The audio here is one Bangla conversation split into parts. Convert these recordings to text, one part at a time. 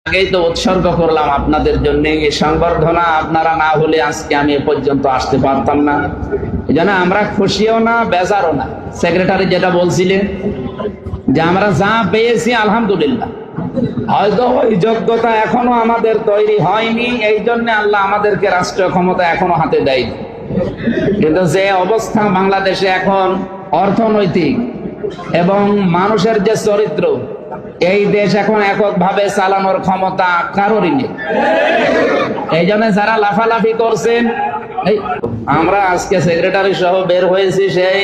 আগেই তো উৎসর্গ করলাম আপনাদের জন্য। এই সংবর্ধনা আপনারা না হলে আজকে আমি এ পর্যন্ত আসতে পারতাম না। এই জন্য আমরা খুশিও না বেজারও না। সেক্রেটারি যেটা বলছিলেন যে আমরা যা পেয়েছি আলহামদুলিল্লাহ, হয়তো ওই যোগ্যতা এখনো আমাদের তৈরি হয়নি, এই জন্য আল্লাহ আমাদেরকে রাষ্ট্রীয় ক্ষমতা এখনো হাতে দেয়নি। কিন্তু যে অবস্থা বাংলাদেশে এখন অর্থনৈতিক এবং মানুষের যে চরিত্র, এই দেশ এখন এককভাবে চালানোর ক্ষমতা কারোরই নেই। এই জন্য যারা লাফালাফি করছেন, আমরা আজকে সেক্রেটারি সহ বের হয়েছি সেই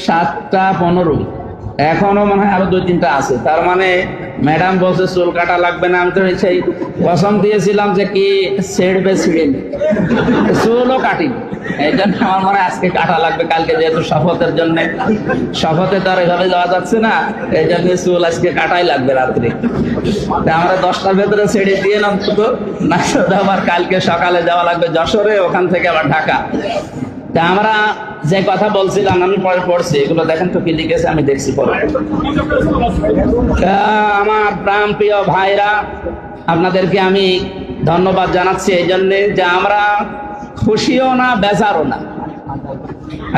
7টা 15, এখনো মনে হয় আরো 2-3টা আছে। তার মানে ম্যাডাম বলছে চুল কাটা লাগবে না। আমি তো সেই কসম দিয়েছিলাম যে কি ছেড়বে ছিঁড়ে, চুলও কাটি। এই জন্য আমার মনে হয় আজকে কাটা লাগবে, কালকে যেহেতু শপথের জন্য, শপথে তো আর এভাবে যাওয়া যাচ্ছে না, এই জন্য চুল আজকে কাটাই লাগবে রাত্রে। আমরা 10টার ভেতরে ছেড়ে দিয়ে অন্তত না, আবার কালকে সকালে যাওয়া লাগবে যশোরে, ওখান থেকে আবার ঢাকা। তা আমরা যে কথা বলছিলাম, আমি পরে পড়ছি, এগুলো দেখেন তো কি লিখেছে, আমি দেখছি পরে। আমার প্রাণ প্রিয় ভাইরা, আপনাদেরকে আমি ধন্যবাদ জানাচ্ছি এই জন্যে যে আমরা খুশিও না বেজারও না।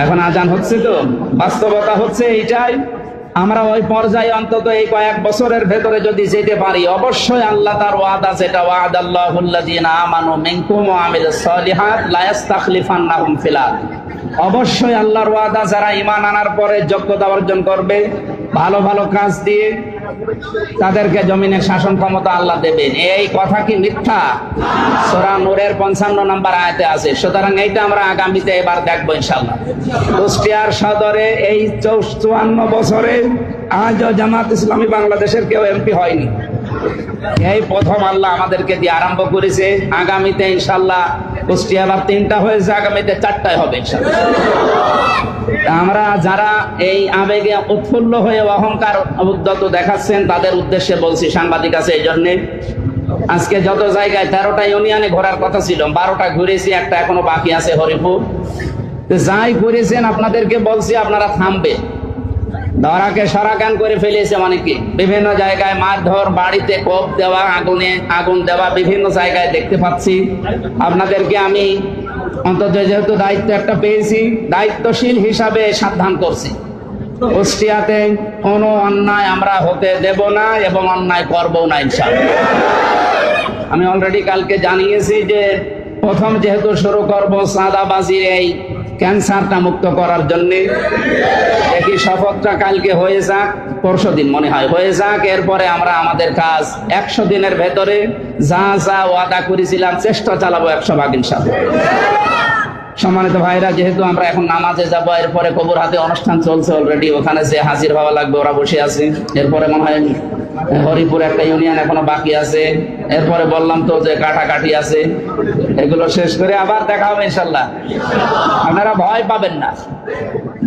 এখন আজান হচ্ছে, তো বাস্তবতা হচ্ছে এইটাই। আমরা ওই পর্যায়ে অন্তত এই কয়েক বছরের ভেতরে যদি যেতে পারি, অবশ্যই আল্লাহ তার ওয়াদা, যেটা ওয়াদাল্লাহুল্লাযীনা আমানু মিনকুম ওয়া আমিলুস সালিহাত লা ইস্তাখলিফান্নাহুম ফিল আরদ। অবশ্যই আল্লাহর ওয়াদা, যারা ঈমান আনার পরে যোগ্যতা অর্জন করবে, ভালো ভালো কাজ দিয়ে তাদেরকে জমিনের শাসন ক্ষমতা আল্লাহ দেবেন। এই কথা কি মিথ্যা? সূরা নূরের 55 নম্বর আয়াতে আছে। সুতরাং এইটা আমরা আগামীতে এবার দেখবো ইনশাআল্লাহ। কুষ্টিয়ার সদরে এই 54 বছরে আজও জামাত ইসলামী বাংলাদেশের কেউ এমপি হয়নি। এই প্রথম আল্লাহ আমাদেরকে দিয়ে আরম্ভ করেছে। আগামীতে ইনশাআল্লাহ কুষ্টিয়া আবার 3টা হয়েছে, আগামীতে 4টায় হবে ইনশাআল্লাহ। আমরা যারা এই আবেগে উৎফুল্ল হয়ে অহংকার উদ্যত দেখাচ্ছেন, তাদের উদ্দেশ্যে বলছি, সাংবাদিক আছে এই জন্যে। আজকে যত জায়গায় 13টা ইউনিয়নে ঘোরার কথা ছিল, 12টা ঘুরেছি, একটা এখনো বাকি আছে হরিপুর। যাই করেছেন আপনাদেরকে বলছি, আপনারা থামবে। ধরাকে সরাকান করে ফেলেছে অনেকে, বিভিন্ন জায়গায় মারধর, বাড়িতে কোপ দেওয়া, আগুন দেওয়া, বিভিন্ন জায়গায় দেখতে পাচ্ছি। আপনাদেরকে আমি অন্তত যেহেতু দায়িত্ব একটা পেয়েছি, দায়িত্বশীল হিসাবে সাবধান করছি, কুষ্টিয়াতে কোনো অন্যায় আমরা হতে দেব না এবং অন্যায় করবো না ইনশাআল্লাহ। আমি অলরেডি কালকে জানিয়েছি যে প্রথম যেহেতু শুরু করবো চাঁদাবাজির এই ক্যান্সারটা মুক্ত করার জন্য, দেখি শপথটা কালকে হয়ে যাক, পরশুদিন মনে হয় হয়ে যাক। এরপরে আমরা আমাদের কাজ 100 দিনের ভেতরে যা যা ওয়াদা করেছিলাম চেষ্টা চালাবো 100 ভাগ ইনশাআল্লাহ। সম্মানিত ভাইরা, যেহেতু আমরা এখন নামাজে যাবো, এরপরে কবর হাতে অনুষ্ঠান চলছে অলরেডি, ওখানে যে হাজির হওয়া লাগবে, ওরা বসে আছে। এরপরে মনে হয় হরিপুর একটা ইউনিয়ন এখনো বাকি আছে। এরপরে বললাম তো যে কাটাকাটি আছে, এগুলো শেষ করে আবার দেখা হবে ইনশাআল্লাহ। আপনারা ভয় পাবেন না।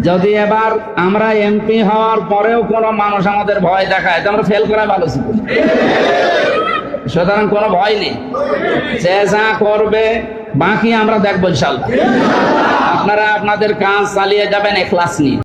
যদি এবার আমরা এমপি হওয়ার পরেও কোনো মানুষ আমাদের ভয় দেখায়, তো আমরা ফেল করা ভালো ছিল। সুতরাং কোনো ভয় নেই, যে যা করবে বাকি আমরা দেখবো ইনশাআল্লাহ। আপনারা আপনাদের কাজ চালিয়ে যাবেন ইখলাস নিয়ে।